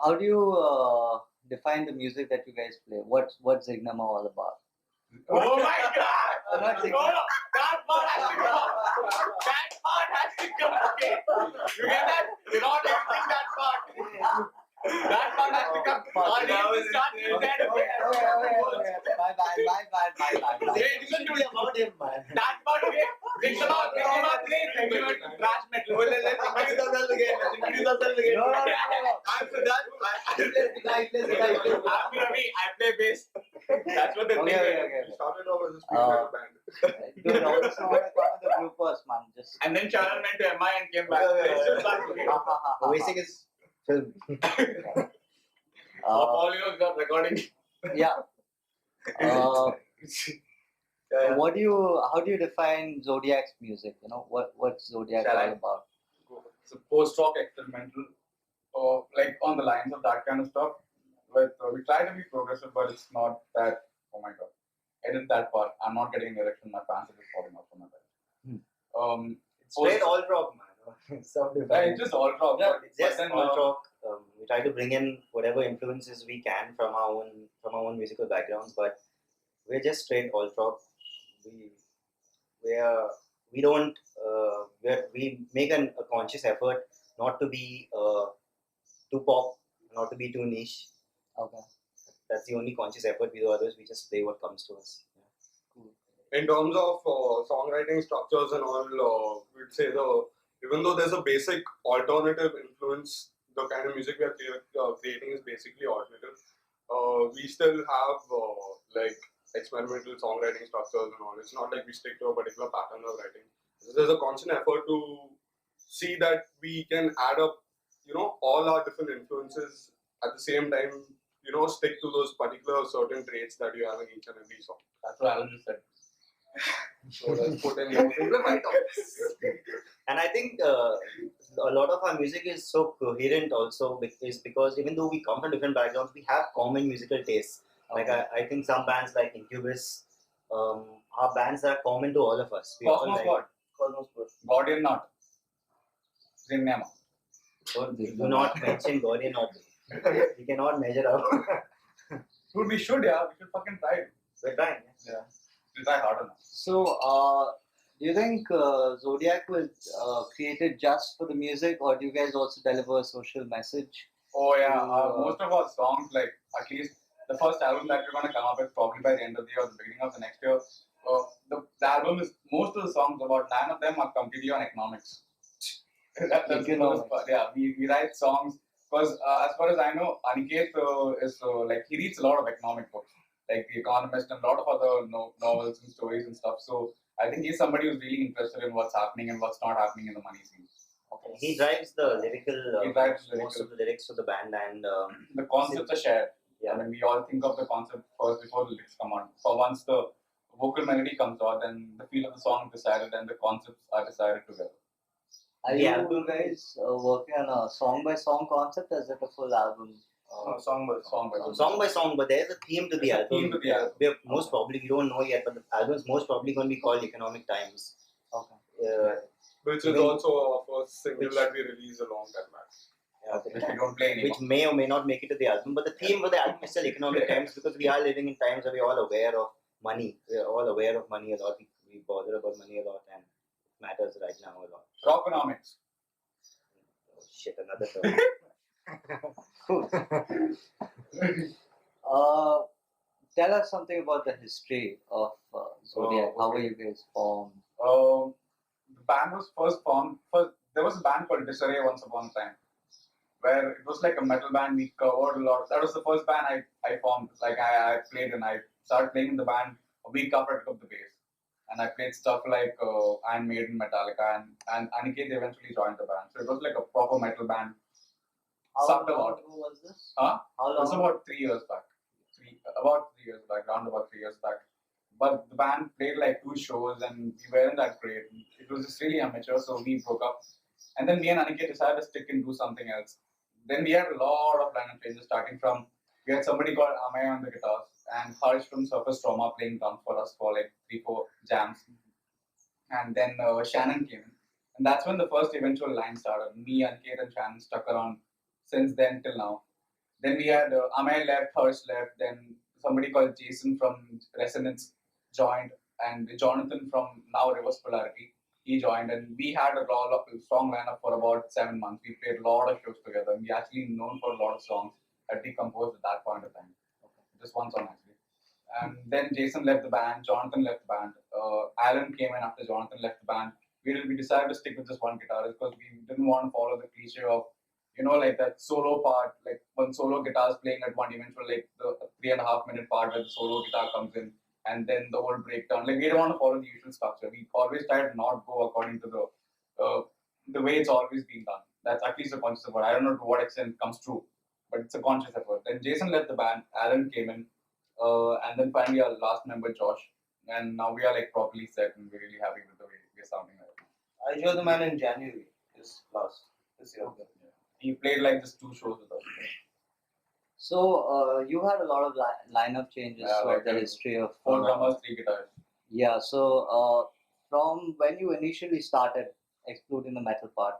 how do you define the music that you guys play? What's Zignama all about? Oh my God! I'm not No, saying- no, that part has to come. That part has to come. Okay, you get that? You're not editing that part. That part has to come. Audience will start with that. Okay. Bye. Hey, listen to me. about him, man. That part, okay? Zignama plays regular trash metal. Let's introduce ourselves again. No. I'm Siddharth. I play I'm Ravi. I play bass. That's what the thing is. Okay. started off as a street metal band. Dude, I just want to cover the bloopers, man. Just. And then Charan went to MI and came back. Yeah. It's just like, okay. Basic is film. All you got recording. Yeah. How do you define Zodiac's music? You know what's Zodiac Shall I? all about? It's a post-rock experimental, like on the lines of that kind of stuff. But we try to be progressive, but it's not that. Oh my God, edit that part. I'm not getting an erection. My pants are just falling off from my bed. Straight all rock, man. Some Yeah, different. it's just all rock. Yeah, but it's just then, all rock. We try to bring in whatever influences we can from our own musical backgrounds, but we're just straight all rock. We don't we make a conscious effort not to be too pop, not to be too niche. Okay. That's the only conscious effort we do. Others we just play what comes to us. In terms of songwriting structures and all, we'd say even though there's a basic alternative influence, the kind of music we are creating is basically alternative. We still have like experimental songwriting structures and all. It's not like we stick to a particular pattern of writing. There's a constant effort to see that we can add up, all our different influences at the same time. Stick to those particular certain traits that you have in each and every song. That's what Alan just said. So let's put in more simplified terms. And I think a lot of our music is so coherent also because even though we come from different backgrounds, we have common musical tastes. Like I think some bands like Incubus are bands that are common to all of us. We all Cosmos like God. Guardian not. Zignama. do not mention Guardian or we cannot measure up. Dude, we should, yeah. We should fucking try it. We're trying. Yeah. We'll try harder now. So, do you think Zodiac was created just for the music, or do you guys also deliver a social message? Oh yeah, most of our songs, like at least the first album that we're gonna come up with probably by the end of the year or the beginning of the next year. The album is most of the songs, about 9 of them are completely on economics. That's the first part. Yeah, we write songs because as far as I know, Aniket is like he reads a lot of economic books, like The Economist and a lot of other novels and stories and stuff. So I think he's somebody who's really interested in what's happening and what's not happening in the money scene. Okay. He drives the lyrical, He drives most of the lyrics of the band, and the concepts are shared. Yeah. I mean, we all think of the concept first before the lyrics come on. So once the vocal melody comes out, then the feel of the song is decided and the concepts are decided together. Are Yeah. you guys working on a song by song concept, or is it a full album? Song by song. but there's a theme to the album. Theme to the album. We most probably, we don't know yet, but the album is most probably going to be called Economic Times. Okay. Which is also our first single that we released a long time back. Which we don't play anymore. Which may or may not make it to the album, but the theme of the album is still economic times because we are living in times where we're all aware of money. We're all aware of money a lot. We bother about money a lot and it matters right now a lot. Rockonomics. Oh shit, another term. Tell us something about the history of Zodiac. How were you guys formed? The band was first formed. There was a band called Disarray once upon a time, where it was like a metal band. We covered a lot. That was the first band I formed. Like I played and I started playing in the band a week after I took up the bass. And I played stuff like Iron Maiden, Metallica, and Aniket eventually joined the band. So it was like a proper metal band. Sucked a How long lot. ago was this? Huh? How It was long? about 3 years back. About 3 years back, around about 3 years back. But the band played like 2 shows and we weren't that great. It was just really amateur, so we broke up. And then me and Aniket decided to stick and do something else. Then we had a lot of lineup changes, starting from, we had somebody called Amaya on the guitars and Harsh from Surface Trauma playing drums for us for like 3-4 jams. And then Shannon came in. And that's when the first eventual line started. Me, Aniket and Shannon stuck around since then till now. Then we had Amay left, Harsh left, then somebody called Jason from Resonance joined, and Jonathan from now Reverse Polarity, he joined, and we had a strong lineup for about 7 months. We played a lot of shows together, and we actually known for a lot of songs that we composed at that point of time. Just one song actually. And then Jason left the band, Jonathan left the band, Alan came in after Jonathan left the band. We decided to stick with just one guitarist because we didn't want to follow the cliche of, like that solo part, like one solo guitar is playing at one eventual, like the 3.5 minute part where the solo guitar comes in and then the whole breakdown. Like we don't want to follow the usual structure. We always try to not go according to the way it's always been done. That's at least a conscious effort. I don't know to what extent it comes true, but it's a conscious effort. Then Jason left the band, Alan came in, and then finally our last member Josh, and now we are like properly set and we're really happy with the way we're sounding right now. I joined the man in January this year. Yeah. He played like just 2 shows with us. So you had a lot of lineup changes Yeah, throughout like the history of 4 drummers, 3 guitars. Yeah, so from when you initially started, excluding the metal part,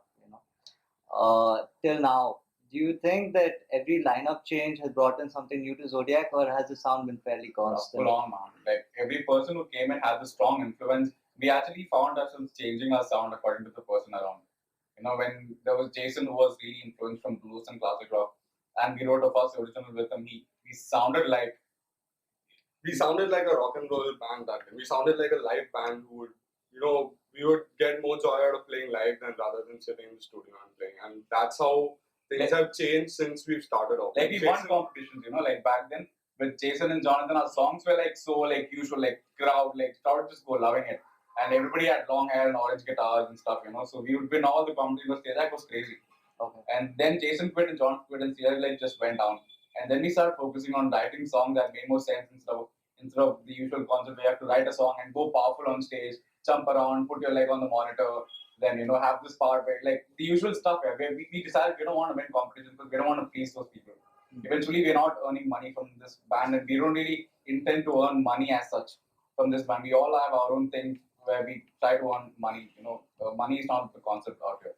till now, do you think that every lineup change has brought in something new to Zodiac, or has the sound been fairly constant? Full on, man. Like every person who came in had a strong influence. We actually found ourselves changing our sound according to the person around. When there was Jason who was really influenced from blues and classic rock, and we wrote a first original with him, we sounded like a rock and roll band that day. We sounded like a live band who would, we would get more joy out of playing live than rather than sitting in the studio and playing. And that's how things have changed since we've started off. Like we won competitions, like back then with Jason and Jonathan, our songs were like so like usual, like crowd just go loving it. And everybody had long hair and orange guitars and stuff, So we would win all the competitions. That was crazy. Okay. And then Jason quit and John quit and Sierra like just went down. And then we started focusing on writing songs that made more sense instead of the usual concept where you have to write a song and go powerful on stage, jump around, put your leg on the monitor, then have this part where like the usual stuff where we decided we don't want to win competitions because we don't want to please those people. Eventually we're not earning money from this band and we don't really intend to earn money as such from this band. We all have our own thing where we try to earn money. Money is not the concept out here.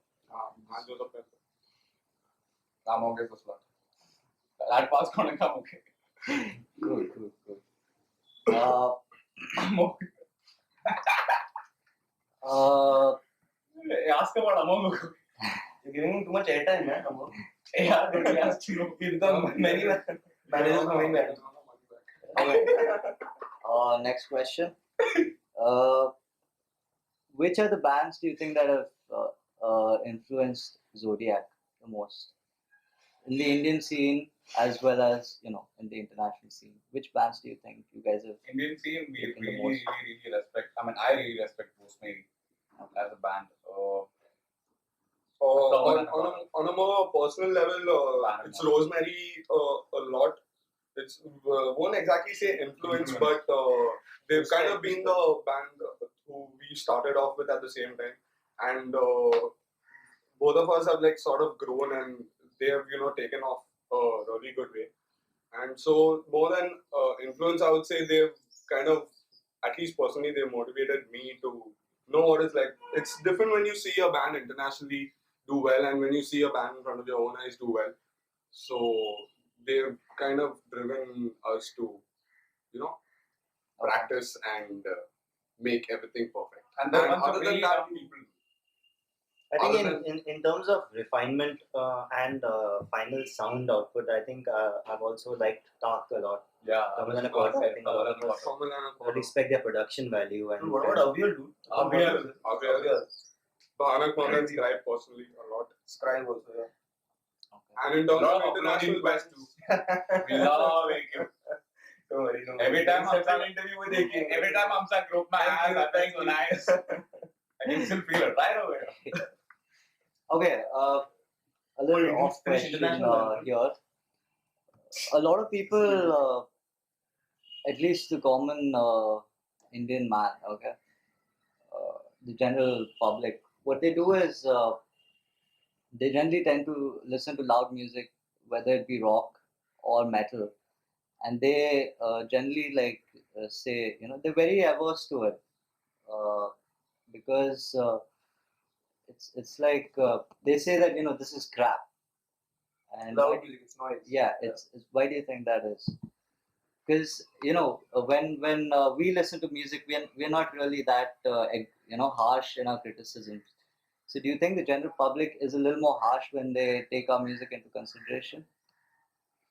I'm okay for slot. That part's gonna come okay. Good. I'm okay. Ask about Among. You're giving him too much airtime, man. Yeah, dude, he has to give them many Managers coming back. Okay. Next question. Which are the bands do you think that have influenced Zodiac the most in the Indian scene as well as in the international scene? Which bands do you think you guys have? Indian scene, we taken the really, most? really respect. I mean, I really respect Bruce Mary as a band. On a more personal level, it's Rosemary a lot. It's won't exactly say influence, but they've kind of been the band who we started off with at the same time, and both of us have like sort of grown and they have taken off a really good way. And so more than influence, I would say they've kind of, at least personally, they've motivated me to know what it's like. It's different when you see a band internationally do well and when you see a band in front of your own eyes do well. So they've kind of driven us to, practice and make everything perfect. And then other than that, people. I think in terms of refinement and final sound output, I think I've also liked Talk a lot. Yeah, Kamal and Akot, I think a lot of us respect their production value. And What about Avyal, dude? Avyal. Bhanak Mohan's Scribe personally a lot. Scribe also, yeah. And in terms of international bands too. We love him. Don't worry. Every time I'm interview with AK. Every time I'm saying group my hands, I'm so nice. I can still feel it right away. Okay, a little off question here. A lot of people, at least the common Indian man, okay, the general public, what they do is they generally tend to listen to loud music, whether it be rock or metal, and they generally say, they're very averse to it because it's like they say that this is crap, And Loud music, it's noise. yeah, it's why do you think that is? Because when we listen to music, we're not really that harsh in our criticism. So do you think the general public is a little more harsh when they take our music into consideration?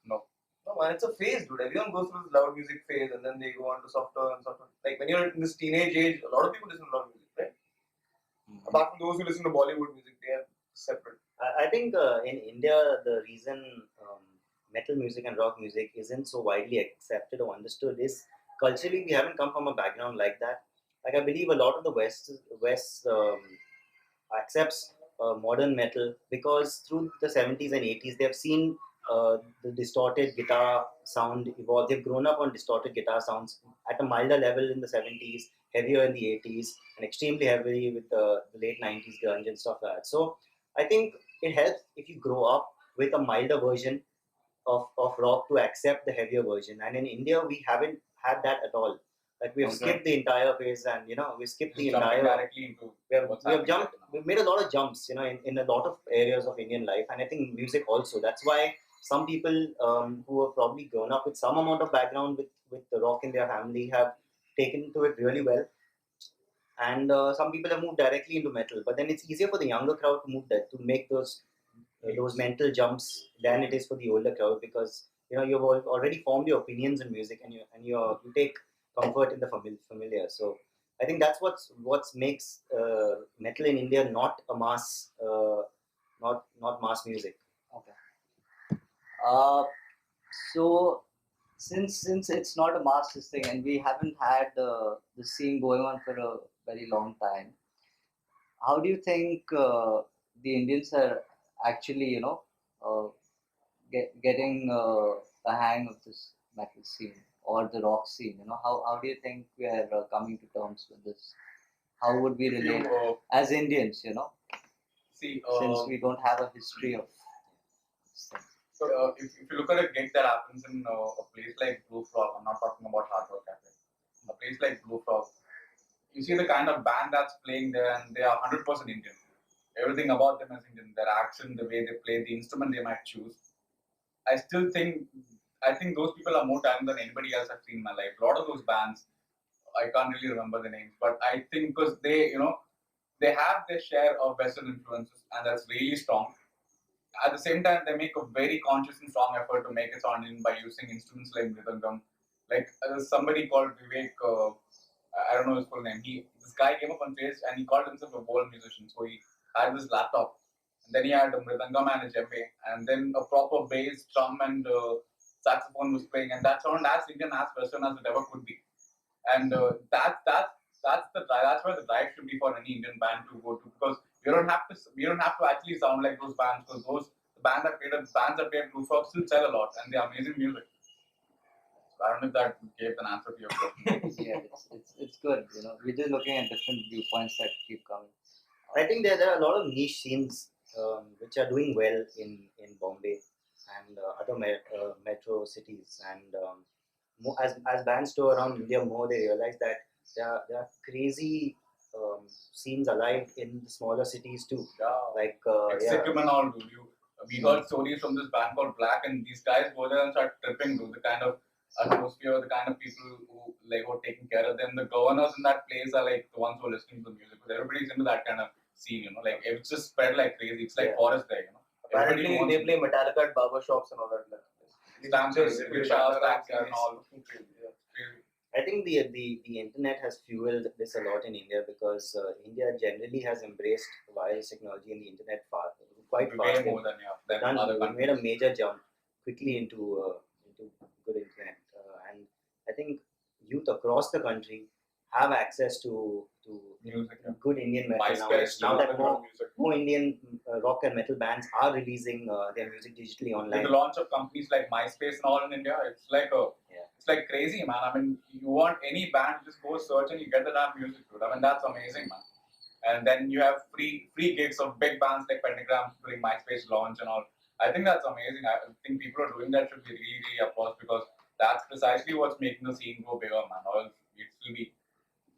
No. No man, it's a phase, dude. Everyone goes through this loud music phase and then they go on to softer and softer. Like when you're in this teenage age, a lot of people listen to loud music, right? Apart from those who listen to Bollywood music, they are separate. I think in India, the reason metal music and rock music isn't so widely accepted or understood is culturally we haven't come from a background like that. Like I believe a lot of the West accepts modern metal because through the 70s and 80s they have seen the distorted guitar sound evolve. They've grown up on distorted guitar sounds at a milder level in the 70s, heavier in the 80s, and extremely heavy with the late 90s grunge and stuff like that. So I think it helps if you grow up with a milder version of rock to accept the heavier version. And in India, we haven't had that at all. Like we've skipped the entire phase, and we skipped the entire. Directly into We have jumped. We've made a lot of jumps, in a lot of areas of Indian life, and I think music also. That's why some people who have probably grown up with some amount of background with the rock in their family have taken to it really well, and some people have moved directly into metal. But then it's easier for the younger crowd to move that to make those mental jumps than it is for the older crowd because you've already formed your opinions in music and you take comfort in the familiar. So I think that's what makes metal in India not a mass, not mass music. Okay. Uh, so since it's not a mass thing and we haven't had the scene going on for a very long time, how do you think the Indians are actually getting the hang of this metal scene or the rock scene? How do you think we are coming to terms with this? How would we relate as Indians? See, Since we don't have a history of this thing. so if you look at a gig that happens in a place like Blue Frog, I'm not talking about Hard Rock Cafe. A place like Blue Frog, you see the kind of band that's playing there, and they are 100% Indian. Everything about them is Indian. Their accent, the way they play, the instrument they might choose. I still think, I think those people are more talented than anybody else I've seen in my life. A lot of those bands, I can't really remember the names, but I think because they have their share of Western influences, and that's really strong. At the same time, they make a very conscious and strong effort to make it sound Indian by using instruments like mridangam. Like somebody called Vivek, I don't know his full name. This guy came up on stage and he called himself a world musician. So he had this laptop, and then he had a mridangam and a djembe, and then a proper bass, drum, and saxophone was playing, and that sounded as Indian as Western as it ever could be. And that's where the drive should be for any Indian band to go to, because we don't have to actually sound like those bands, because the bands that play at Blue Frog still sell a lot and they're amazing music. So I don't know if that gave an answer to your question. Yeah, it's good. We're just looking at different viewpoints that keep coming. I think there are a lot of niche scenes which are doing well in Bombay and other metro cities. And as bands tour around India more, they realize that there are crazy scenes alive in the smaller cities too. Yeah. Like Sikkim and all, dude. We heard stories from this band called Black, and these guys go there and start tripping, dude. The kind of atmosphere, the kind of people who were taking care of them. The governors in that place are like the ones who are listening to the music. Because everybody's into that kind of scene, like it's just spread like crazy. It's like forest there, Apparently, they play Metallica at barber shops and all that. Dancers, taxis, and all. I think the internet has fueled this a lot in India because India generally has embraced wireless technology and the internet quite fast. Way more than other We countries. made a major jump quickly into good internet, and I think youth across the country have access to Music, yeah. good Indian metal MySpace, now that music. more Indian rock and metal bands are releasing their music digitally With online. the launch of companies like MySpace and all in India, it's like crazy, man. I mean, you want any band, just go search and you get the damn music, dude. I mean, that's amazing, man. And then you have free gigs of big bands like Pentagram during MySpace launch and all. I think that's amazing. I think people are doing that should be really, really applause, because that's precisely what's making the scene go bigger, man. Or else it will be.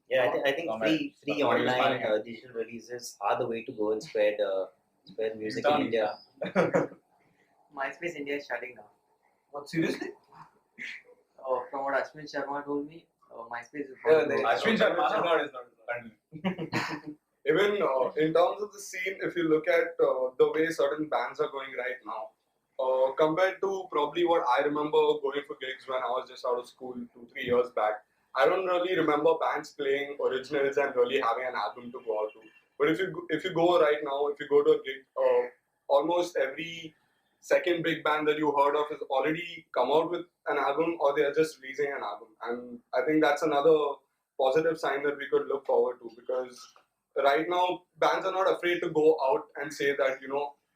Yeah, I think free Somebody was online smiling. digital releases are the way to go and spread music in Done. India. MySpace India is shutting down. What, seriously? From what Ashwin Sharma told me, MySpace is Yeah, going to Ashwin Sharma, it's no? not, it's not, it's not. Even in terms of the scene, if you look at the way certain bands are going right now, compared to probably what I remember going for gigs when I was just out of school 2-3 years back, I don't really remember bands playing originals and really having an album to go out to. But if you go right now, if you go to a gig, almost every second big band that you heard of has already come out with an album or they are just releasing an album. And I think that's another positive sign that we could look forward to because right now bands are not afraid to go out and say that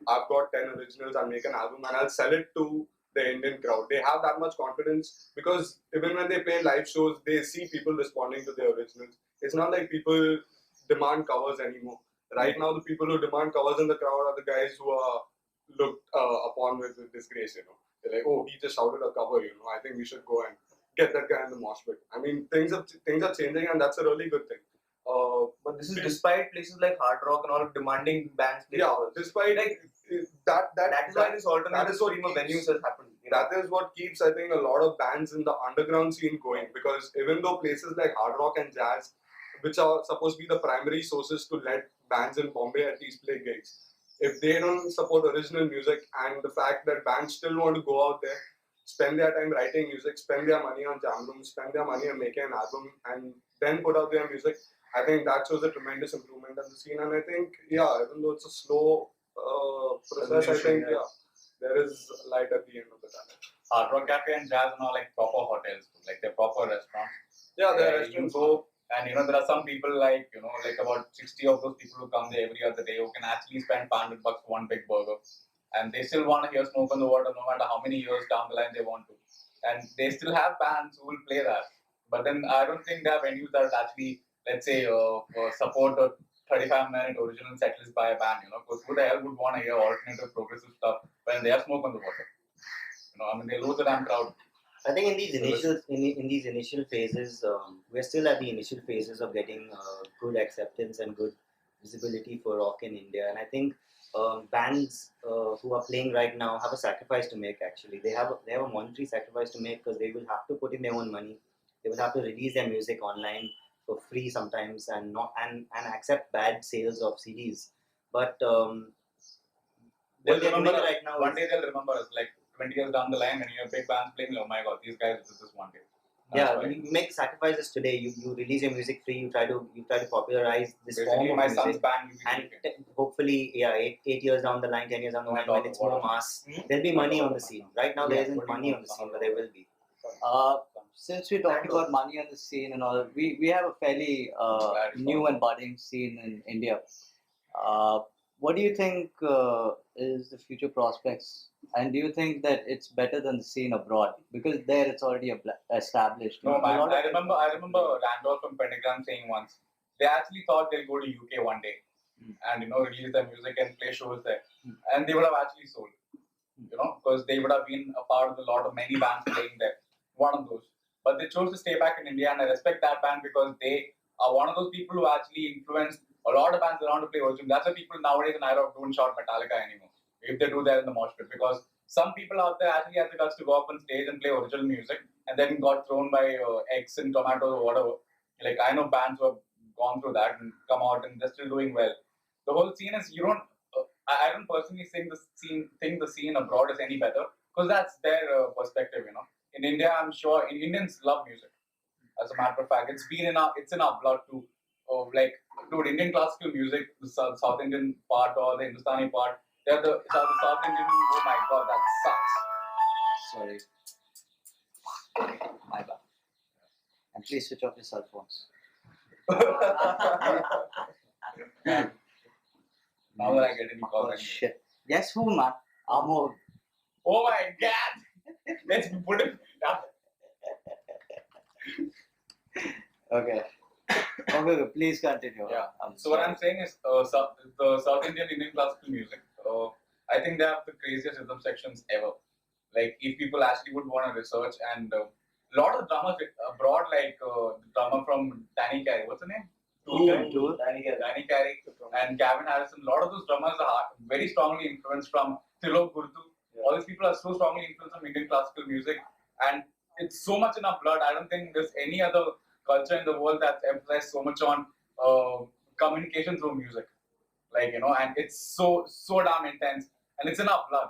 I've got 10 originals, I'll make an album and I'll sell it to the Indian crowd. They have that much confidence because even when they play live shows, they see people responding to their originals. It's not like people demand covers anymore. Right now, the people who demand covers in the crowd are the guys who are looked upon with disgrace. They're like, oh, he just shouted a cover. I think we should go and get that guy in the mosh pit. I mean, things are changing, and that's a really good thing. But this is despite places like Hard Rock and all demanding bands play covers. Despite Like, that is why this alternative what stream of keeps- venues has happened. That is what keeps, I think, a lot of bands in the underground scene going because even though places like hard rock and jazz, which are supposed to be the primary sources to let bands in Bombay at least play gigs, if they don't support original music and the fact that bands still want to go out there, spend their time writing music, spend their money on jam rooms, spend their money on making an album, and then put out their music, I think that shows a tremendous improvement in the scene. And I think, even though it's a slow process, I think, there is light at the end of the tunnel. Hard Rock Cafe and Jazz and all like proper hotels, like they're proper restaurants. Yeah, there are You restaurants. go and there are some people like about 60 of those people who come there every other day who can actually spend $500 for one big burger, and they still want to hear Smoke on the Water no matter how many years down the line they want to, and they still have bands who will play that. But then I don't think there are venues that actually, let's say, support a 35-minute original setlist by a band. Because who the hell would want to hear alternative progressive stuff when they have Smoke on the Water? They lose the damn crowd. I think in these initial phases, we're still at the initial phases of getting good acceptance and good visibility for rock in India. And I think bands who are playing right now have a sacrifice to make. Actually, they have a monetary sacrifice to make because they will have to put in their own money. They will have to release their music online for free sometimes, and not and accept bad sales of CDs. But what they're doing right now One day they'll remember us, like 20 years down the line, and you have big bands playing. Oh my God, these guys did this one day. You make sacrifices today. You release your music free. You try to popularize this Basically, form of my music. son's band will be And making. hopefully, 8 years down the line, 10 years down the line, when it's more mass, there'll be money on the scene. Right now, there isn't money on the scene, but there will be. Since we're talking about money on the scene and all, we have a fairly new and budding scene in India. What do you think is the future prospects? And do you think that it's better than the scene abroad? Because there it's already established. No, man. I remember Randolph from Pentagram saying once, they actually thought they'll go to UK one day and release their music and play shows there, and they would have actually sold. Because they would have been a part of many bands playing there. One of those. But they chose to stay back in India, and I respect that band because they are one of those people who actually influenced a lot of bands around to play original. That's why people nowadays in Europe don't shout Metallica anymore. If they do that in the mosh pit. Because some people out there actually had the guts to go up on stage and play original music and then got thrown by eggs and tomatoes or whatever. Like, I know bands who have gone through that and come out and they're still doing well. The whole scene is, I don't personally think the scene abroad is any better because that's their perspective, In India, I'm sure Indians love music. As a matter of fact, it's in our blood too. Dude, Indian classical music, the South Indian part or the Hindustani part, they're the South Indian. Oh my God, that Sorry. My bad. And please switch off your cell phones. Now that I get any calls. Oh shit. Guess who, man? Amor. Oh my God! Let's put it. Okay. Okay, please continue. Yeah. So what I'm saying is, the South Indian classical music. I think they have the craziest rhythm sections ever. Like, if people actually would want to research, and a lot of drummers abroad, like the drummer from Danny Carey, what's the name? Danny Carey and Gavin Harrison. A lot of those drummers are very strongly influenced from Tilo Gurdu all these people are so strongly influenced from Indian classical music, and it's so much in our blood. I don't think there's any other culture in the world that's emphasized so much on communication through music. Like, and it's so damn intense, and it's in our blood.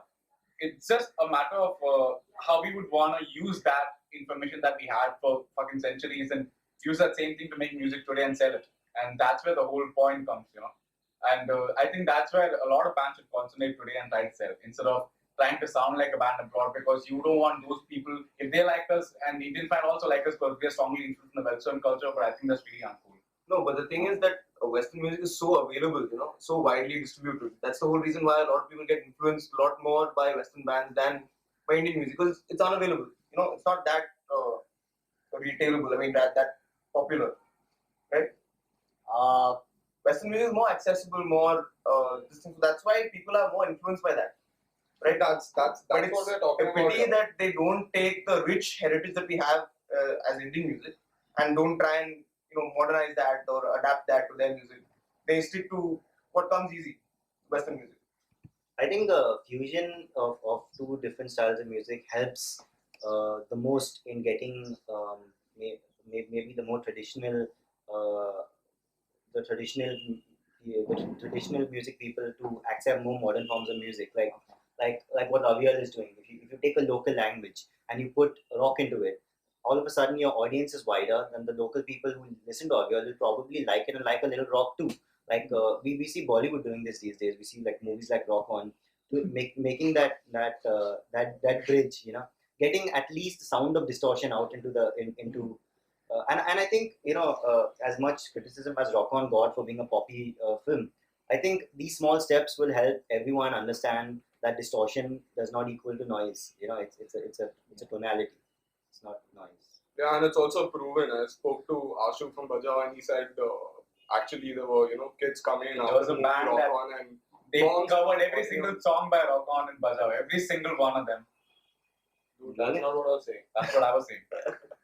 It's just a matter of how we would want to use that information that we had for fucking centuries and use that same thing to make music today and sell it. And that's where the whole point comes. And I think that's where a lot of bands should concentrate today and try to sell instead of trying to sound like a band abroad, because you don't want those people, if they like us, and Indian fans also like us because we are strongly influenced in the Western culture, but I think that's really uncool. No, but the thing is that Western music is so available, so widely distributed. That's the whole reason why a lot of people get influenced a lot more by Western bands than by Indian music, because it's unavailable. It's not that retailable. I mean, that popular, right? Western music is more accessible, more that's why people are more influenced by that, right? That's But what it's we're talking a about. pity that they don't take the rich heritage that we have as Indian music and don't try and modernize that or adapt that to their music. They stick to what comes easy, Western music. I think the fusion of two different styles of music helps the most in getting maybe the more traditional uh, the traditional the traditional music people to accept more modern forms of music, like what Avial is doing. If you take a local language and you put rock into it, all of a sudden your audience is wider than the local people who listen to Avial will probably like it and like a little rock too. Like we see Bollywood doing this these days. We see like movies like Rock On making that bridge, getting at least the sound of distortion out into into and I think as much criticism as Rock On got for being a poppy film, I think these small steps will help everyone understand that distortion does not equal to noise. It's a tonality. It's not noise. Yeah, and it's also proven. I spoke to Ashu from Bajao, and he said actually there were kids coming in There after was the a movie band Rock that On, and They moms covered were every calling single them- song by Rock On and Bajao, every single one of them. Dude, that's not what I was saying. That's what I was saying.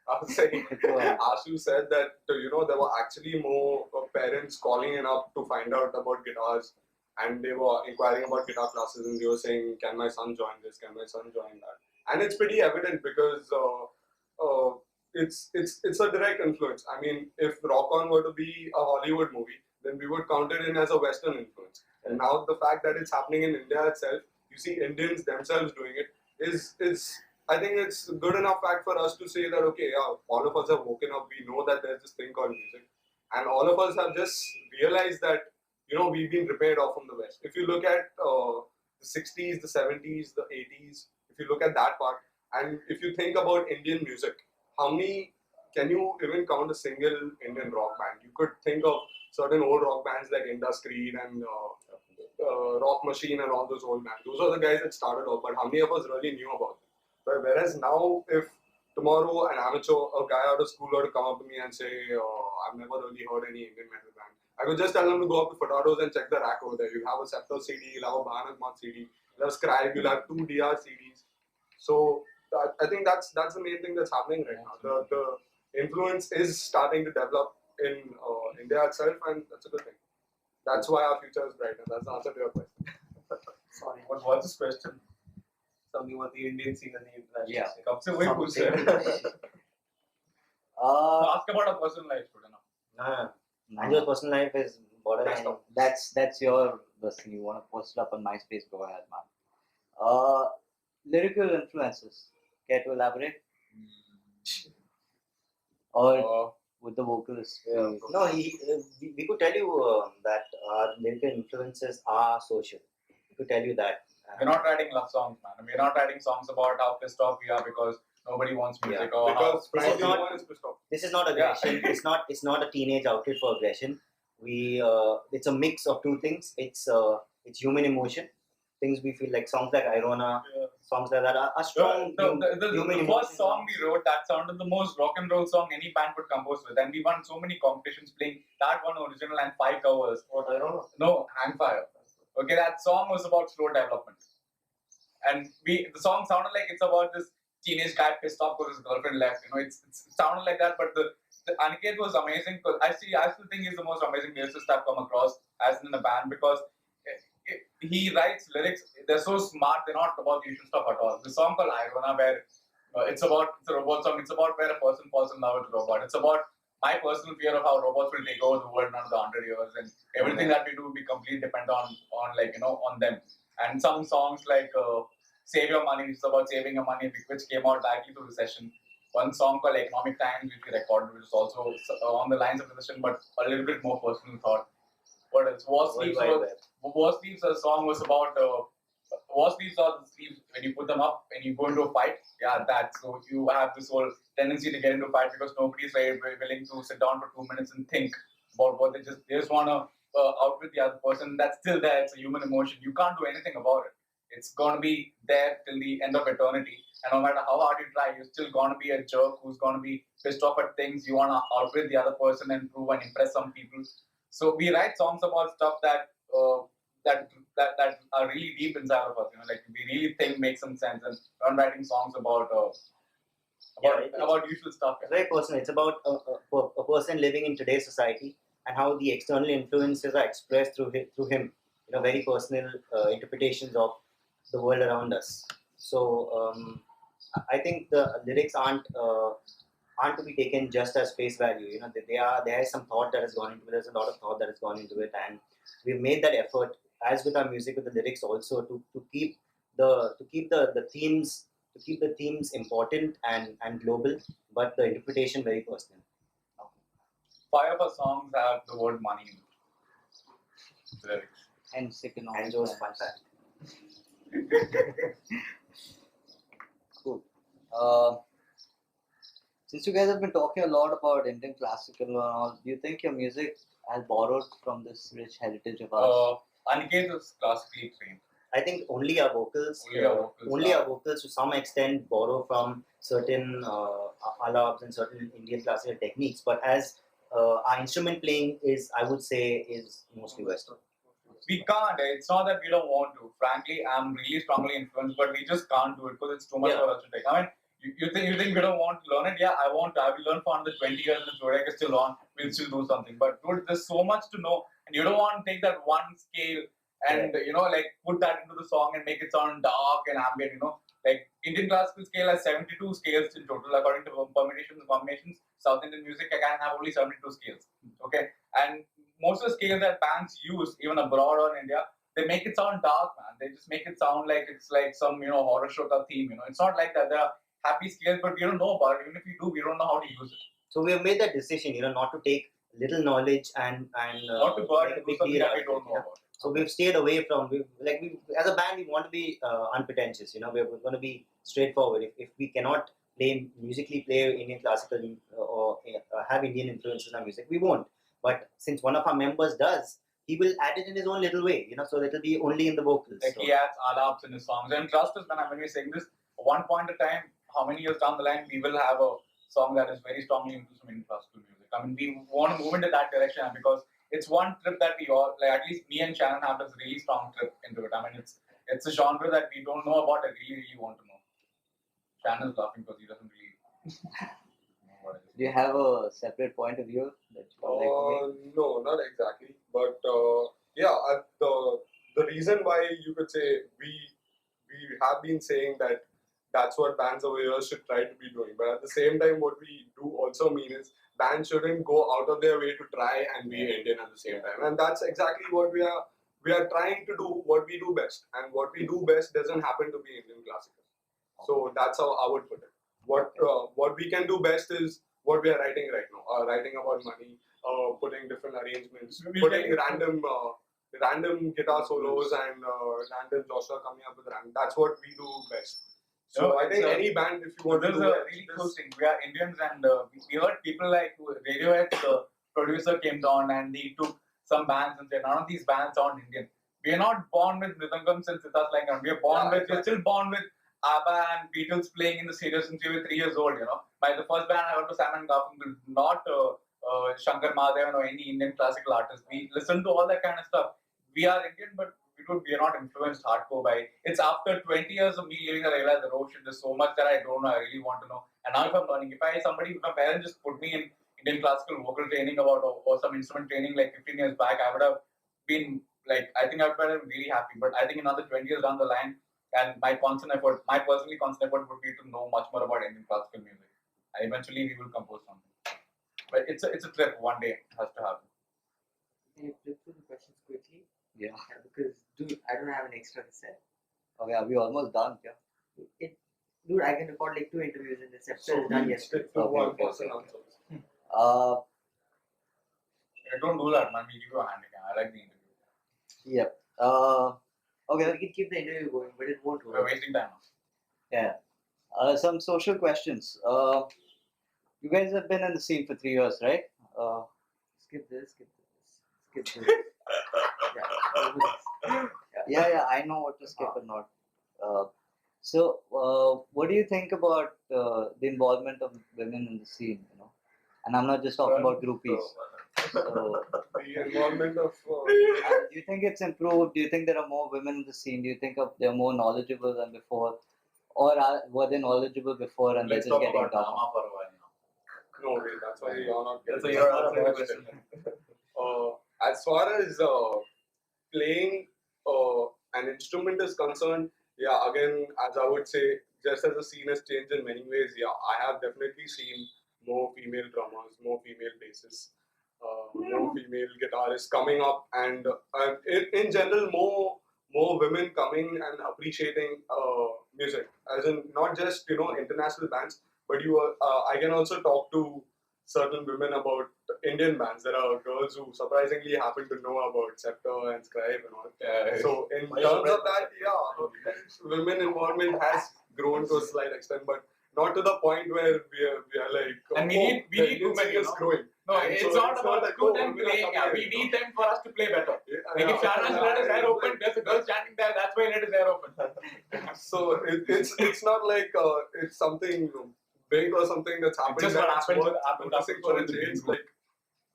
I was saying, Go ahead. Ashu said that there were actually more parents calling in up to find out about guitars, and they were inquiring about guitar classes, and they were saying, "Can my son join this? Can my son join that?" And it's pretty evident because it's a direct influence. I mean, if Rock On were to be a Hollywood movie, then we would count it in as a Western influence. And now the fact that it's happening in India itself, you see Indians themselves doing it, is I think it's a good enough fact for us to say that okay, yeah, all of us have woken up. We know that there's this thing called music, and all of us have just realized that we've been repaired off from the West. If you look at the 60s, the 70s, the 80s, if you look at that part, and if you think about Indian music, how many can you even count a single Indian rock band? You could think of certain old rock bands like Industry and Rock Machine and all those old bands. Those are the guys that started off, but how many of us really knew about them? But whereas now, if tomorrow an amateur, a guy out of school were to come up to me and say, I've never really heard any Indian metal band, I could just tell them to go up to Potatoes and check the rack over there. You'll have a Scepter CD, you'll have a Bharat Mat CD, you'll have Scribe, you'll have 2 DR CDs. So I think that's the main thing that's happening right now. The influence is starting to develop in India itself, and that's a good thing. That's why our future is bright, and that's the answer to your question. Sorry. But what's this question? Something about the Indian scene and the international Yeah. scene. कब से वही पूछ रहे हैं? Ask about a personal life, student. Angel's personal life is borderline. That's your listen. You want to post it up on MySpace? Go ahead, man. Lyrical influences. Care to elaborate? Or with the vocalist? No, we could tell you that our lyrical influences are social. We could tell you that. We're not writing love songs, man. We're not writing songs about how pissed off we are because nobody wants music or Because This is frankly, not- no one is pissed off. This is not aggression. It's not a teenage outlet for aggression. It's a mix of two things. It's human emotion, things we feel like songs like Irona, songs like that are strong. The human first emotion song songs. we wrote that sounded the most rock and roll song any band could compose with, and we won so many competitions playing that one original and 5 covers. I don't know. No, Hangfire. Okay, that song was about slow development, and the song sounded like it's about this teenage guy pissed off because his girlfriend left. It sounded like that, but the Aniket was amazing because I still think he's the most amazing lyricist I've come across as in a band because he writes lyrics. They're so smart. They're not about the usual stuff at all. The song called Irona, where it's a robot song. It's about where a person falls in love with a robot. It's about my personal fear of how robots will take over the world in another 100 years, and everything that we do will be completely dependent on like on them. And some songs like Save Your Money, which is about saving your money, which came out directly through recession. One song called Economic Times, which we recorded, which is also on the lines of recession, but a little bit more personal thought. What else? War Sleeves, a song was about war sleeves are the sleeves when you put them up and you go into a fight. Yeah, that. So you have this whole tendency to get into a fight because nobody's very willing to sit down for 2 minutes and think about what they just want to outwit the other person. That's still there. It's a human emotion. You can't do anything about it. It's going to be there till the end of eternity. And no matter how hard you try, you're still going to be a jerk who's going to be pissed off at things. You want to outwit the other person and prove and impress some people. So we write songs about stuff that are really deep inside of us. Like we really think makes some sense, and not writing songs about usual stuff. It's very personal. It's about a person living in today's society and how the external influences are expressed through him. Very personal interpretations of the world around us. So I think the lyrics aren't to be taken just as face value. There is some thought that has gone into it. There's a lot of thought that has gone into it, and we've made that effort, as with our music, with the lyrics also, to keep the themes important and global, but the interpretation very personal. 5 of our songs have the word money in the lyrics. And economic. And Joe's fun fact. Cool. Since you guys have been talking a lot about Indian classical and all, do you think your music has borrowed from this rich heritage of ours? Aniket is classically trained. I think only our vocals to some extent borrow from certain alabs and certain Indian classical techniques, but as our instrument playing is, I would say, is mostly Western. We can't. It's not that we don't want to. Frankly, I'm really strongly influenced, but we just can't do it because it's too much for us to take. I mean, you think we don't want to learn it? Yeah, I want to. I will learn for another 20 years and Zodiac is still on. We'll still do something. But dude, there's so much to know, and you don't want to take that one scale and like put that into the song and make it sound dark and ambient. Like Indian classical scale has 72 scales in total according to permutations and combinations. South Indian music can have only 72 scales. Okay, and most of the scales that bands use, even abroad or in India, they make it sound dark, man. They just make it sound like it's like some horror show theme. It's not like that. There are happy scales, but we don't know about it. Even if we do, we don't know how to use it. So we have made that decision, not to take little knowledge and not to go out and do something that we don't know about. So we've stayed away from as a band we want to be unpretentious. We're going to be straightforward. If we cannot musically play Indian classical or have Indian influences in our music, we won't. But since one of our members does, he will add it in his own little way. So it'll be only in the vocals. Like he adds alabs in his songs. And trust us, when we're saying this, at one point in time, how many years down the line, we will have a song that is very strongly influenced from Indian classical music. I mean, we want to move into that direction because it's one trip that we all, like at least me and Shannon have this really strong trip into it. I mean, it's a genre that we don't know about. I really, really want to know. Shannon's laughing because he doesn't really know what it is. Do you have a separate point of view that you would like to make? No, not exactly. But the reason why you could say we have been saying that that's what bands over here should try to be doing. But at the same time, what we do also mean is bands shouldn't go out of their way to try and be Indian at the same time. And that's exactly what we are trying to do, what we do best. And what we do best doesn't happen to be Indian classical. So that's how I would put it. What we can do best is what we are writing right now. Writing about money, putting different arrangements, putting random guitar solos and random Joshua coming up with random. That's what we do best. So I think any band, if you want to do a really cool thing. We are Indians, and we heard people like Radiohead's producer came down and he took some bands and said, none of these bands sound Indian. We are not born with Mridangams and Sithas like that. We're still born with ABBA and Beatles playing in the stadium since we were 3 years old. By the first band I heard was Simon Garfunkel, not Shankar Mahadevan or any Indian classical artist. We listen to all that kind of stuff. We are Indian, but we are not influenced hardcore by it. It's after 20 years of me living, I realized that, oh shit, there's so much that I don't know, I really want to know. And now if I'm learning, if my parents just put me in Indian classical vocal training or some instrument training like 15 years back, I would have been like I think I've been really happy. But I think another 20 years down the line, and my personally constant effort would be to know much more about Indian classical music. And eventually, we will compose something. But it's a trip. One day it has to happen. Can you flip through the questions quickly? Yeah. Because, dude, I don't have an extra to say. Okay, are we almost done? Yeah. Dude, I can record like 2 interviews in this episode. So It's done we yesterday. stick to Okay, one okay, person okay. answers. Uh, Don't do that, man. We'll give you a hand again. I like the interview. yep. Okay. We can keep the interview going, but it won't We're work. wasting time. Yeah. Some social questions. You guys have been in the scene for 3 years, right? Skip this. Yeah, over this. Yeah, I know what to skip and not. So, what do you think about the involvement of women in the scene? You know, and I'm not just talking about groupies. So, The involvement of do you think it's improved? Do you think there are more women in the scene? Do you think they're more knowledgeable than before, or were they knowledgeable before and Let's they're just talk getting about dumb? Nama for a while now. no way. That's why you're not That's getting why you're it. answering the question. As far as playing an instrument is concerned, yeah, again, as I would say, just as the scene has changed in many ways, yeah, I have definitely seen more female drummers, more female bassists, more female guitarists coming up, and in general, more women coming and appreciating music, as in not just international bands, but I can also talk to certain women about Indian bands. There are girls who surprisingly happen to know about Scepter and Scribe and all. So in terms of that, yeah, women involvement has grown to a slight extent, but not to the point where we are like. And we need the women, Indian scene is growing. No, And it's so not about like, them women are playing. coming Yeah, in, we need them for us to play better. Yeah, Like if Shahnaaz let his hair open, there's a girl standing there. That's why he let his hair open. So it's not like it's something big or something that's happening. Just what that's happens worth with- happens noticing after for a the change. group.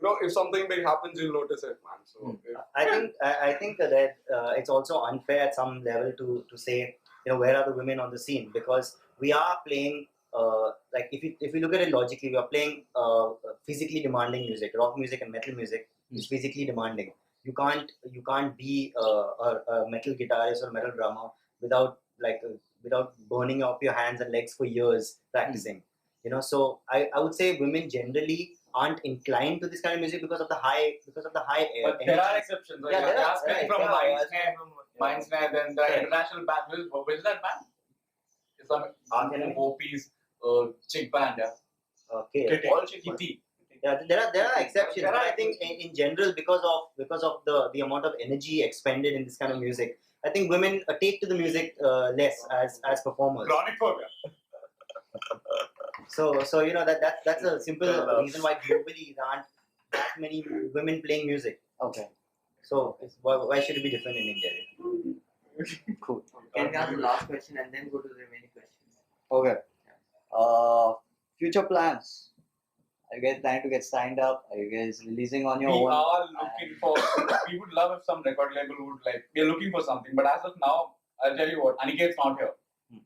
Like if something big happens, you'll notice it, man. So I think that it's also unfair at some level to say where are the women on the scene, because we are playing like if you look at it logically, we are playing physically demanding music. Rock music and metal music is physically demanding. You can't be a metal guitarist or metal drummer without burning up your hands and legs for years practicing. So I would say women generally aren't inclined to this kind of music because of the high But there are exceptions. Like, Yeah, there are, Jasmine right, from yeah, Mindsnare, then the Right. international band. Which is that band? It's some Arc Enemy? OP's chick band. Yeah. Okay. All chick Kitty. Yeah, there are exceptions, There but are I think in general, because of the amount of energy expended in this kind of music, I think women take to the music less as performers. Chronic phobia. So that's a simple reason why globally there aren't that many women playing music. Okay, So why should it be different in India? cool. Can we ask the last question and then go to the remaining questions? Okay. Future plans. Are you guys planning to get signed up? Are you guys releasing on your We own? are looking for. We would love if some record label would We are looking for something, but as of now, I'll tell you what. Aniket's not here.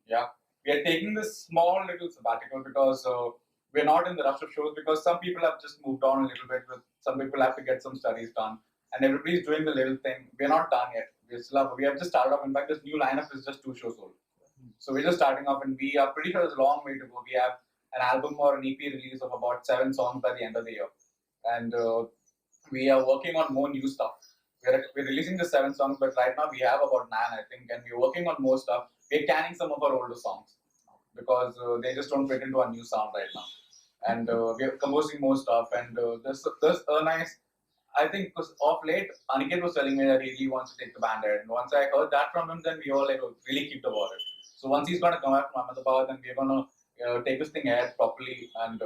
Yeah, we are taking this small little sabbatical because we're not in the rush of shows, because some people have just moved on a little bit. Some people have to get some studies done, and everybody's doing the little thing. We're not done yet. We have just started off. In fact, this new lineup is just 2 shows old. So we're just starting off, and we are pretty sure there's a long way to go. We have an album or an EP release of about 7 songs by the end of the year, and we are working on more new stuff. We're releasing the 7 songs, but right now we have about 9, I think, and we're working on more stuff. We're canning some of our older songs because they just don't fit into our new sound right now, and we're composing more stuff. And there's a nice. I think because of late, Aniket was telling me that he really wants to take the band ahead. And once I heard that from him, then we all really kicked about it. So once he's going to come back from Ahmedabad, then we're going to take this thing ahead properly and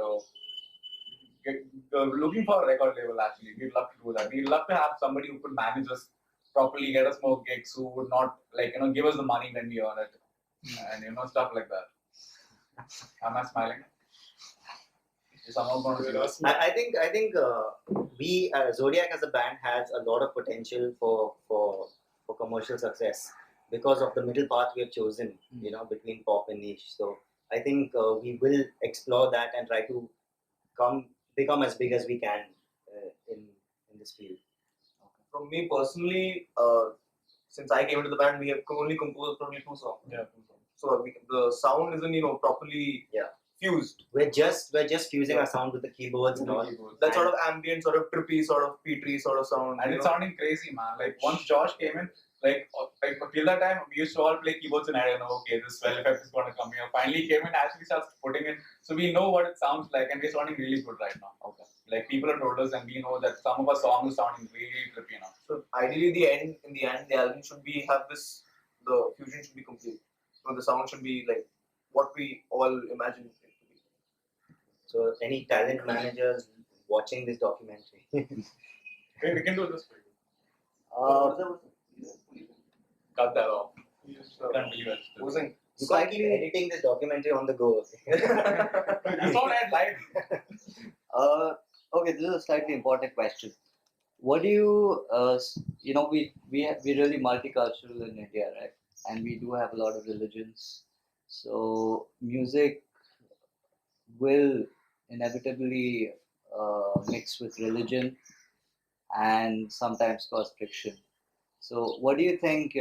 looking for a record label. Actually, we'd love to do that. We'd love to have somebody who could manage us properly, get us more gigs, who would not give us the money when we earn it, and stuff like that. Am I smiling? Is someone going to see us? I think we Zodiac as a band has a lot of potential for commercial success because of the middle path we have chosen, between pop and niche. So I think we will explore that and try to become as big as we can in this field. from me personally, since I came into the band, we have only composed probably 2 songs. Yeah. So the sound isn't properly fused. We're just fusing our sound with the keyboards and all. That sort of ambient, sort of trippy, sort of P-tree sort of sound. And it's sounding crazy, man. Like once Josh came in, like till that time we used to all play keyboards and I don't know, okay, this swell effect is going to come here. Finally he came in, actually starts putting in, so we know what it sounds like, and we're sounding really good right now. Okay. Like people have told us, and we know that some of our songs are sounding really trippy now. So ideally, in the end, the album should be the fusion should be complete. So the sound should be like what we all imagine it to be. So any talent managers watching this documentary? Okay, we can do this for you. Cut that off. Can't believe it. You can't keep editing this documentary on the go. It's not at live. Okay, this is a slightly important question. What do you, we're really multicultural in India, right? And we do have a lot of religions. So music will inevitably mix with religion and sometimes cause friction. So what do you think,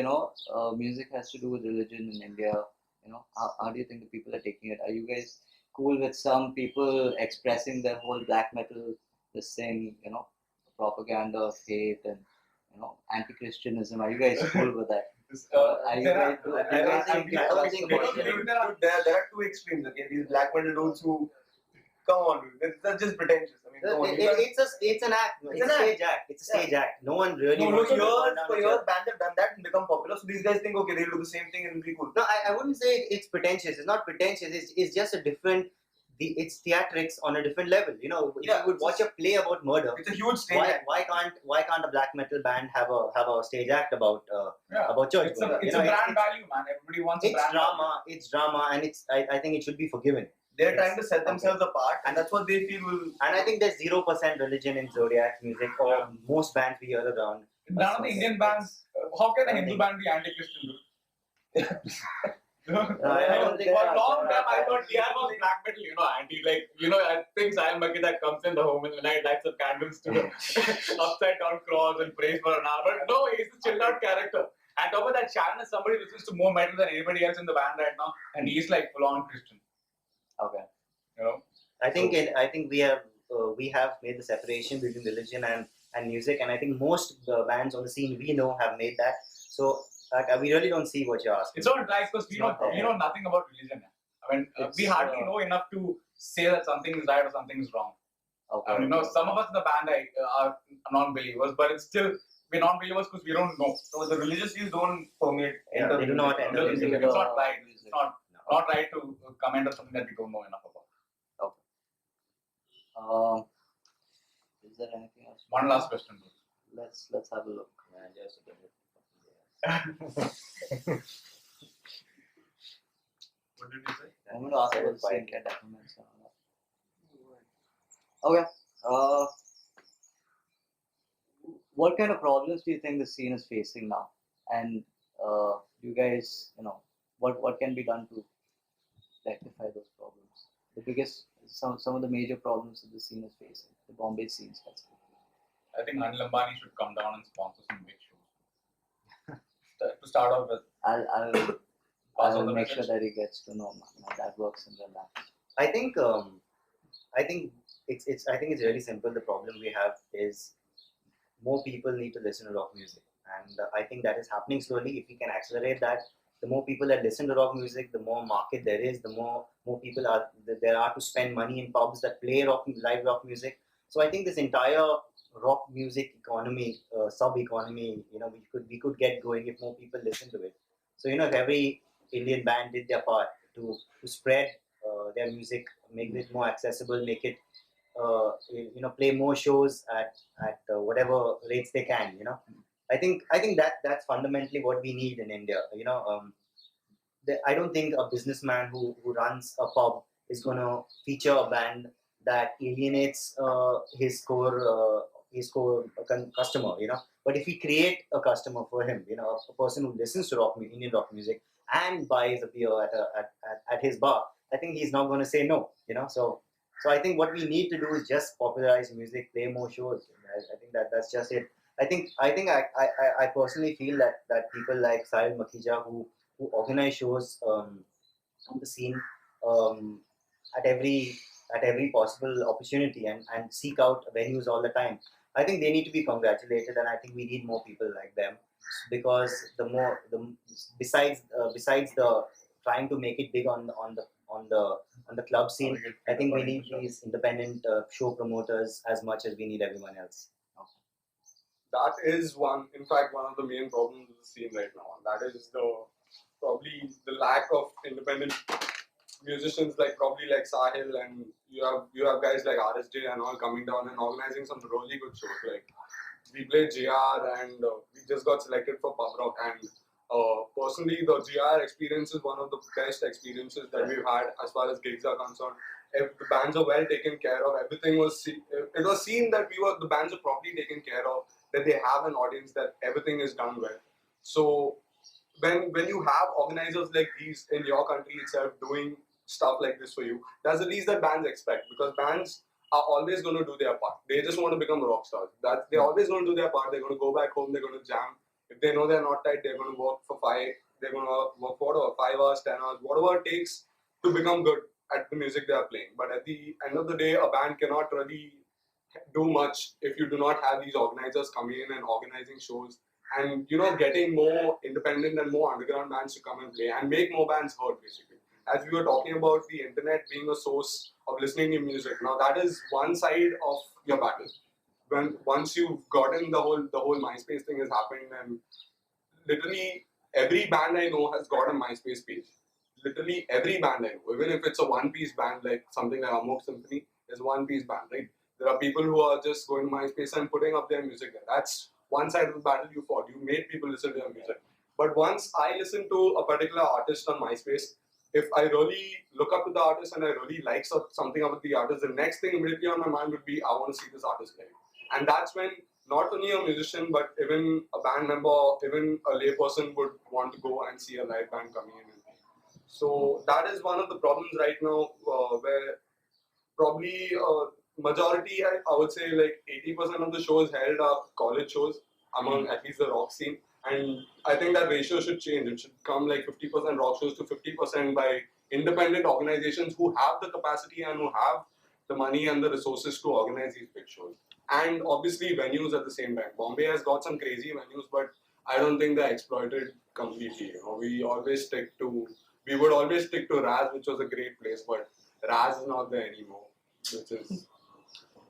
music has to do with religion in India? How do you think the people are taking it? Are you guys cool with some people expressing their whole black metal, the same, propaganda of hate and, anti-Christianism? Are you guys cool with that? Are you guys, do you guys think There are 2 extremes. Okay, these black metal dudes who come on, dude. That's just pretentious. I mean, come on, It's an act. It's a stage act. It's a stage act. No one really wants to burn down for a years, church. bands have done that and become popular. So these guys think, okay, they'll do the same thing and it'll be cool. No, I wouldn't say it's pretentious. It's not pretentious. It's just a different. It's theatrics on a different level. If you would watch a play about murder, It's a huge stage act. why can't a black metal band have a stage act about church? It's a brand value, man. Everybody wants a It's brand drama. It's drama, and I think it should be forgiven. They're trying to set themselves apart, and that's what they feel will. And I think there's 0% religion in Zodiac music, or most bands we hear around. None of the Indian bands. How can a Hindu band be anti-Christian? I don't think For a long time, I thought TR was black metal, anti. I think Sai Makita comes in the home in the night, lights up candles to the upside down cross and prays for an hour. But no, he's a chilled out character. And top of that, Sharon is somebody who listens to more metal than anybody else in the band right now, and he's like full on Christian. Okay. I think we have made the separation between religion and music, and I think most bands on the scene we know have made that. So we really don't see what you're asking. It's not right because we know nothing about religion. I mean, we hardly know enough to say that something is right or something is wrong. Okay. I mean, some of us in the band are non-believers, but it's still we're non-believers because we don't know. So the religious views don't permeate. Yeah, they do not enter It's music. not right. It's not right to comment on something that we don't know enough about. Is there anything else? One last question, bro. Let's have a look. What did you say? I'm going to ask about the same kind of documents. Okay. What kind of problems do you think the scene is facing now? And do you guys, what can be done to rectify those problems? The biggest, some of the major problems that the scene is facing, the Bombay scene specifically. I think Anil Ambani should come down and sponsor some big shows. To start off with, I'll make sure that he gets to know my dad works in the lab. I think it's really simple. The problem we have is more people need to listen to rock music, and I think that is happening slowly. If we can accelerate that, the more people that listen to rock music, the more market there is, the more people there are to spend money in pubs that play live rock music. So I think this entire rock music economy, sub-economy, we could get going if more people listen to it. So if every Indian band did their part to spread their music, make it more accessible, make it play more shows at whatever rates they can. I think that's fundamentally what we need in India. I don't think a businessman who runs a pub is going to feature a band that alienates his core customer. But if we create a customer for him, a person who listens to Indian rock music and buys a beer at his bar, I think he's not going to say no. So I think what we need to do is just popularize music, play more shows. I think that's just it. I personally feel that people like Sahil Makhija who organize shows on the scene um, at every possible opportunity and seek out venues all the time. I think they need to be congratulated, and I think we need more people like them because besides the trying to make it big on the club scene, I think we need these independent show promoters as much as we need everyone else. That is in fact, one of the main problems of the scene right now. And that is probably the lack of independent musicians probably like Sahil, and you have guys like RSJ and all coming down and organizing some really good shows. Like we played GR and we just got selected for pub rock, and personally the GR experience is one of the best experiences that we've had as far as gigs are concerned. If the bands are well taken care of, everything it was seen that the bands are properly taken care of, that they have an audience, that everything is done well. So when you have organizers like these in your country itself doing stuff like this for you, that's the least that bands expect, because bands are always going to do their part. They just want to become rock stars. They're always going to do their part. They're going to go back home. They're going to jam. If they know they're not tight, they're going to work for five. They're going to work for whatever, 5 hours, 10 hours, whatever it takes to become good at the music they are playing. But at the end of the day, a band cannot really do much if you do not have these organizers coming in and organizing shows, and getting more independent and more underground bands to come and play and make more bands heard, basically. As we were talking about the internet being a source of listening to music, now that is one side of your battle. Once you've gotten the whole MySpace thing has happened, and literally every band I know has got a MySpace page. Literally every band I know, even if it's a one-piece band like something like Amok Symphony, is a one-piece band, right? There are people who are just going to MySpace and putting up their music there. That's one side of the battle you fought. You made people listen to your music. But once I listen to a particular artist on MySpace, if I really look up to the artist and I really like something about the artist, the next thing immediately on my mind would be, I want to see this artist live. And that's when not only a musician, but even a band member, even a layperson would want to go and see a live band coming in. So that is one of the problems right now, where probably majority, I would say like 80% of the shows held are college shows among at least the rock scene. And I think that ratio should change. It should come like 50% rock shows to 50% by independent organizations who have the capacity and who have the money and the resources to organize these big shows. And obviously venues at the same time. Bombay has got some crazy venues, but I don't think they're exploited completely. We would always stick to Raz, which was a great place, but Raz is not there anymore, which is.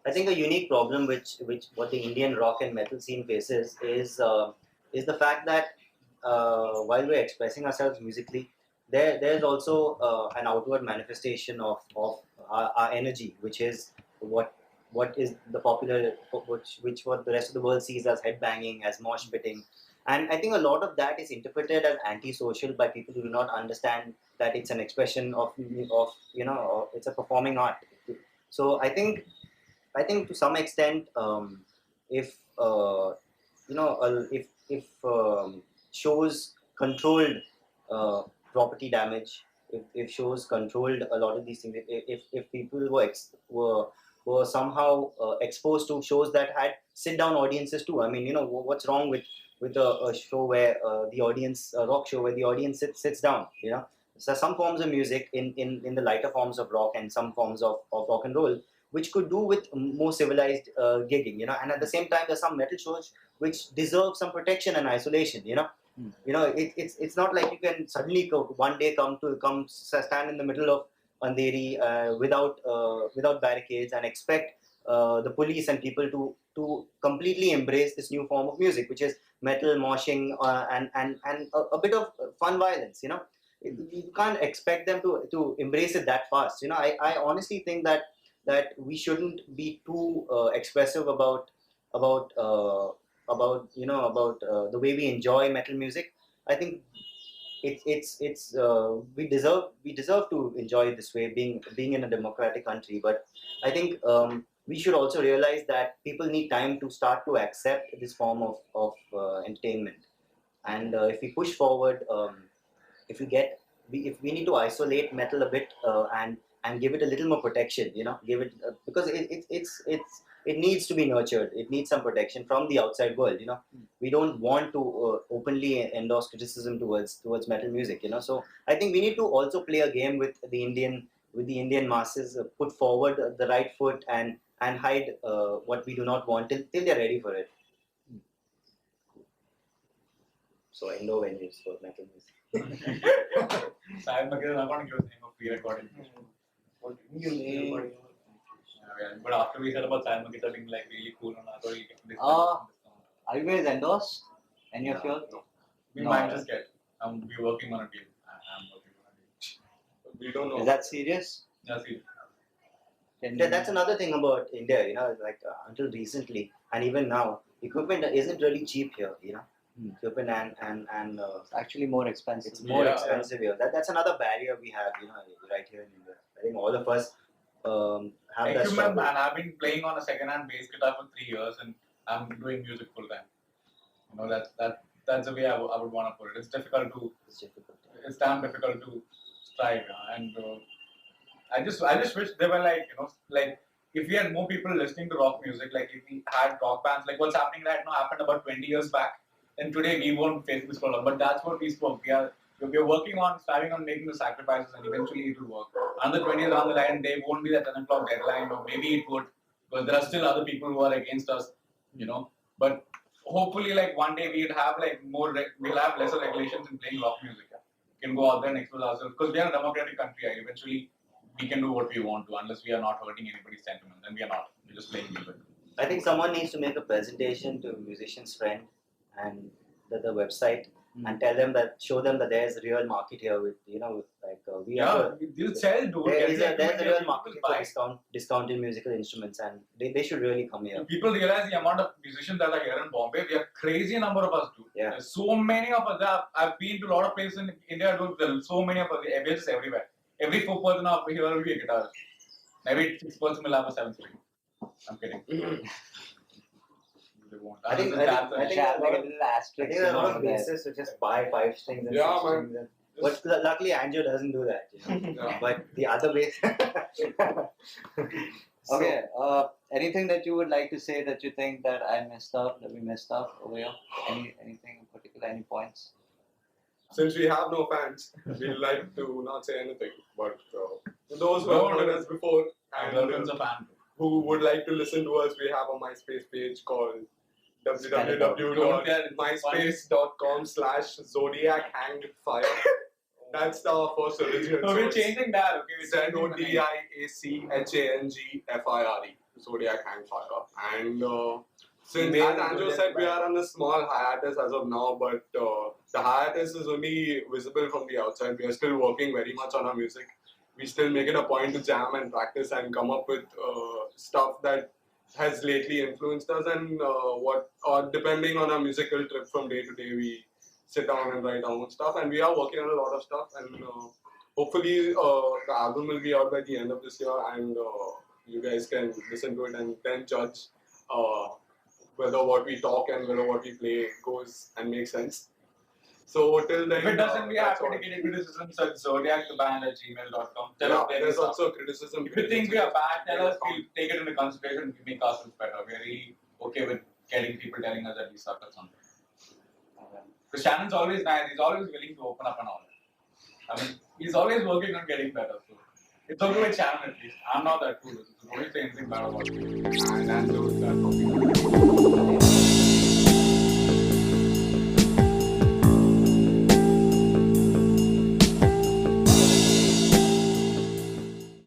I think a unique problem which what the Indian rock and metal scene faces is the fact that while we're expressing ourselves musically, there's also an outward manifestation of our energy, which is what is the popular which what the rest of the world sees as headbanging, as mosh pitting. And I think a lot of that is interpreted as antisocial by people who do not understand that it's an expression of it's a performing art. So I think to some extent, if if shows controlled property damage, if shows controlled a lot of these things, if people were somehow exposed to shows that had sit down audiences too. I mean, what's wrong with a show where the audience, a rock show where the audience sits down, So some forms of music in the lighter forms of rock and some forms of rock and roll, which could do with more civilized gigging, and at the same time, there's some metal shows which deserve some protection and isolation, it's not like you can suddenly one day come stand in the middle of Andheri without barricades and expect the police and people to completely embrace this new form of music, which is metal moshing and a bit of fun violence, You can't expect them to embrace it that fast. I honestly think that we shouldn't be too expressive about the way we enjoy metal music. I think we deserve to enjoy it this way, being in a democratic country. But I think we should also realize that people need time to start to accept this form of entertainment. And if we push forward, if we need to isolate metal a bit and give it a little more protection, give it because it needs to be nurtured. It needs some protection from the outside world. We don't want to openly endorse criticism towards metal music. So I think we need to also play a game with the Indian masses, put forward the right foot and hide what we do not want till they're ready for it. So indoor venues for metal music. Simon McGill is not going to give us the name of pre-recording. But after we heard about Simon McGill being like really cool and other, you can Are you guys endorsed? Any of you? we might just get. We're working on a deal. I'm working on a deal. We don't know. Is that serious? Yeah, see. That's another thing about India. Like until recently and even now, equipment isn't really cheap here. Equipment and It's actually more expensive. it's more Yeah. expensive here. That's another barrier we have. Right here in India. I think all of us have that Equipment, struggle. man. I've been playing on a second-hand bass guitar for 3 years, and I'm doing music full time. That's the way I would want to put it. It's difficult to. It's difficult. It's damn difficult to strive, and I just wish they were like if we had more people listening to rock music, like if we had rock bands, like what's happening right now happened about 20 years back, and today we won't face this problem. But that's what we spoke. We're working on striving on making the sacrifices, and eventually it will work. Another 20 years down the line, they won't be that 10 o'clock deadline, or maybe it would, because there are still other people who are against us, But hopefully, like one day we'll have lesser regulations in playing rock music. We can go out there and expose ourselves, because we are a democratic country. Eventually, we can do what we want to, unless we are not hurting anybody's sentiment. Then we are not. We're just playing music. I think someone needs to make a presentation to musicians' friend and the website and show them that there's a real market here with we are. You sell, dude. There's a Get the real equipment, market people for buy. discounted musical instruments, and they should really come here. People realize the amount of musicians that are here in Bombay. We are crazy number of us, dude. Yeah. There's so many of us. I've been to a lot of places in India, dude. There's so many of us. We're just everywhere. Every 4 person out here will be a guitarist. Maybe 6 person will have a 7th string. I'm kidding. They won't. I think Like a little asterisk. there are a lot of over there. bassists who just buy 5 strings and Yeah, 6 man. strings. But luckily, Andrew doesn't do that. Yeah. But the other bass. Okay. Anything that you would like to say that you think that we messed up over here? Anything in particular? Any points? Since we have no fans, we like to not say anything. But those who have heard us before and Welcome's a fan. who would like to listen to us, we have a MySpace page called www.myspace.com/Zodiac Hanged Fire. That's our first original. So we're changing that, okay? We're changing the name. ZODIACHANGFIRE. Zodiac Hanged Fire. And since, Maybe as Andrew Zodiac said, we Fire. are on a small hiatus as of now, but the hiatus is only visible from the outside. We are still working very much on our music. We still make it a point to jam and practice and come up with stuff that has lately influenced us, and depending on our musical trip from day to day, we sit down and write our own stuff, and we are working on a lot of stuff, and hopefully the album will be out by the end of this year, and you guys can listen to it and then judge whether what we talk and whether what we play goes and makes sense. So till then, If it doesn't, we that's happy all. to get into criticisms at zodiactheband@gmail.com. Tell Yeah, us where we there's suck. also criticism. If you think we are bad, tell us. We'll take it into consideration. We make ourselves better. We're really okay with getting people telling us that we suck at something. Because Shannon's always nice. He's always willing to open up and all. I mean, he's always working on getting better. So it's okay with Shannon at least. I'm not that cool. So don't say anything bad about me. And Andrew,